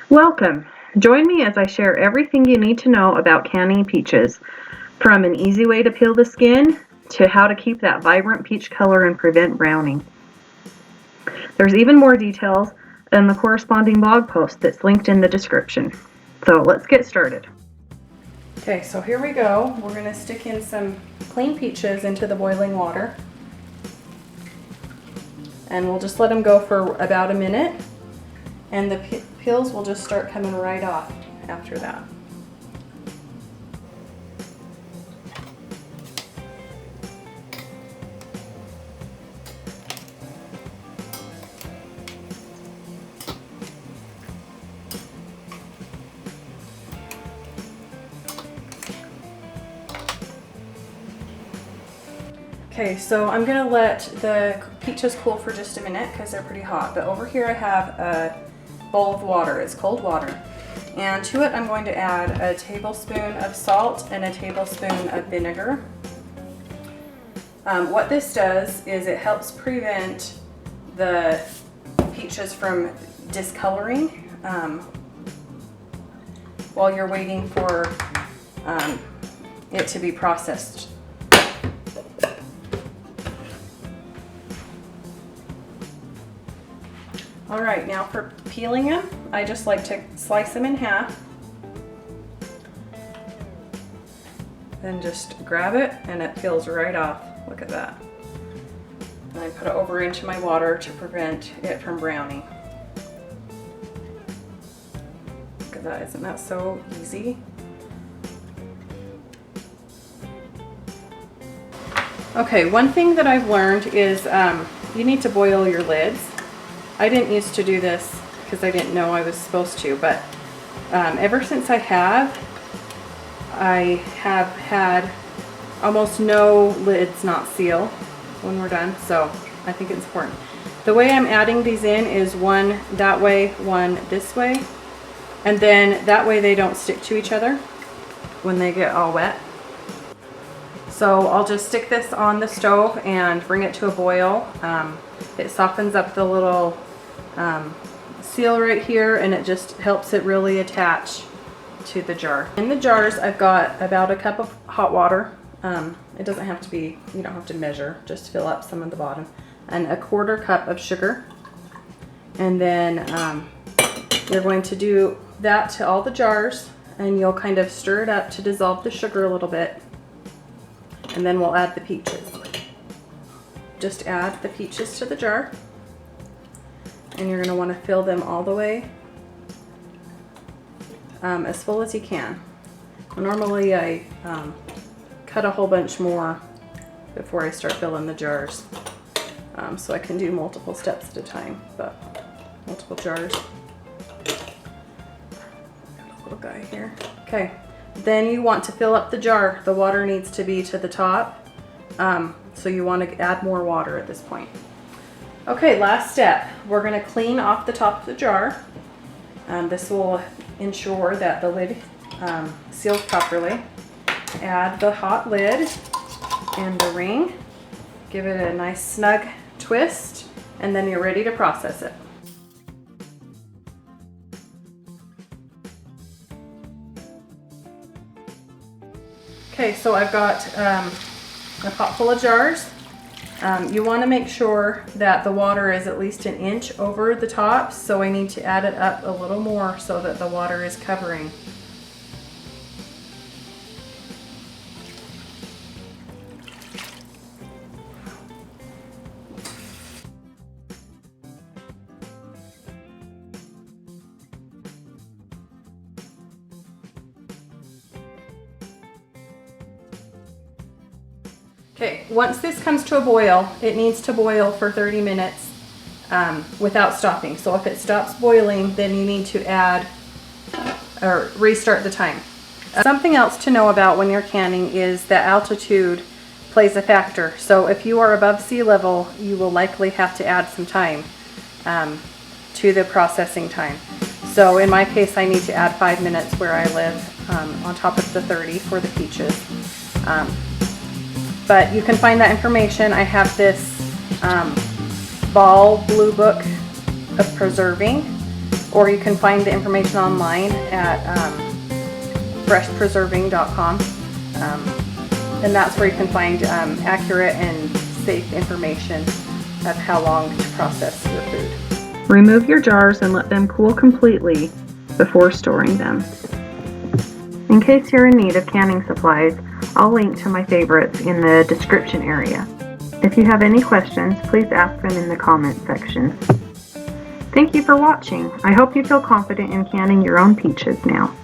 Welcome! Join me as I share everything you need to know about canning peaches, from an easy way to peel the skin to how to keep that vibrant peach color and prevent browning. There's even more details in the corresponding blog post that's linked in the description. So let's get started. Okay, so here we go. We're going to stick in some clean peaches into the boiling water. And we'll just let them go for about a minute. And the peels will just start coming right off after that. Okay, so I'm gonna let the peaches cool for just a minute because they're pretty hot. But over here I have a bowl of water. It's cold water. And to it I'm going to add a tablespoon of salt and a tablespoon of vinegar. What this does is it helps prevent the peaches from discoloring while you're waiting for it to be processed. All right, now for peeling them, I just like to slice them in half. Then just grab it and it peels right off. Look at that. And I put it over into my water to prevent it from browning. Look at that, isn't that so easy? Okay, one thing that I've learned is you need to boil your lids. I didn't used to do this because I didn't know I was supposed to, but ever since I have had almost no lids not seal when we're done, so I think it's important. The way I'm adding these in is one that way, one this way, and then that way they don't stick to each other when they get all wet. So I'll just stick this on the stove and bring it to a boil. It softens up the little seal right here, and it just helps it really attach to the jar. In the jars I've got about a cup of hot water. It doesn't have to be, you don't have to measure, just fill up some of the bottom, and a quarter cup of sugar. And then you're going to do that to all the jars, and you'll kind of stir it up to dissolve the sugar a little bit, and then we'll add the peaches. Just add the peaches to the jar, and you're going to want to fill them all the way as full as you can. Normally I cut a whole bunch more before I start filling the jars, so I can do multiple steps at a time, but multiple jars. Got a little guy here. Okay, then you want to fill up the jar. The water needs to be to the top, so you want to add more water at this point. Okay, last step. We're going to clean off the top of the jar. This will ensure that the lid seals properly. Add the hot lid and the ring. Give it a nice snug twist, and then you're ready to process it. Okay, so I've got a pot full of jars. You want to make sure that the water is at least an inch over the top, so I need to add it up a little more so that the water is covering. Okay, once this comes to a boil, it needs to boil for 30 minutes without stopping. So if it stops boiling, then you need to add or restart the time. Something else to know about when you're canning is that altitude plays a factor. So if you are above sea level, you will likely have to add some time to the processing time. So in my case, I need to add 5 minutes where I live on top of the 30 for the peaches. But you can find that information. I have this Ball Blue Book of Preserving, or you can find the information online at freshpreserving.com, and that's where you can find accurate and safe information of how long to process your food. Remove your jars and let them cool completely before storing them. In case you're in need of canning supplies, I'll link to my favorites in the description area. If you have any questions, please ask them in the comment section. Thank you for watching. I hope you feel confident in canning your own peaches now.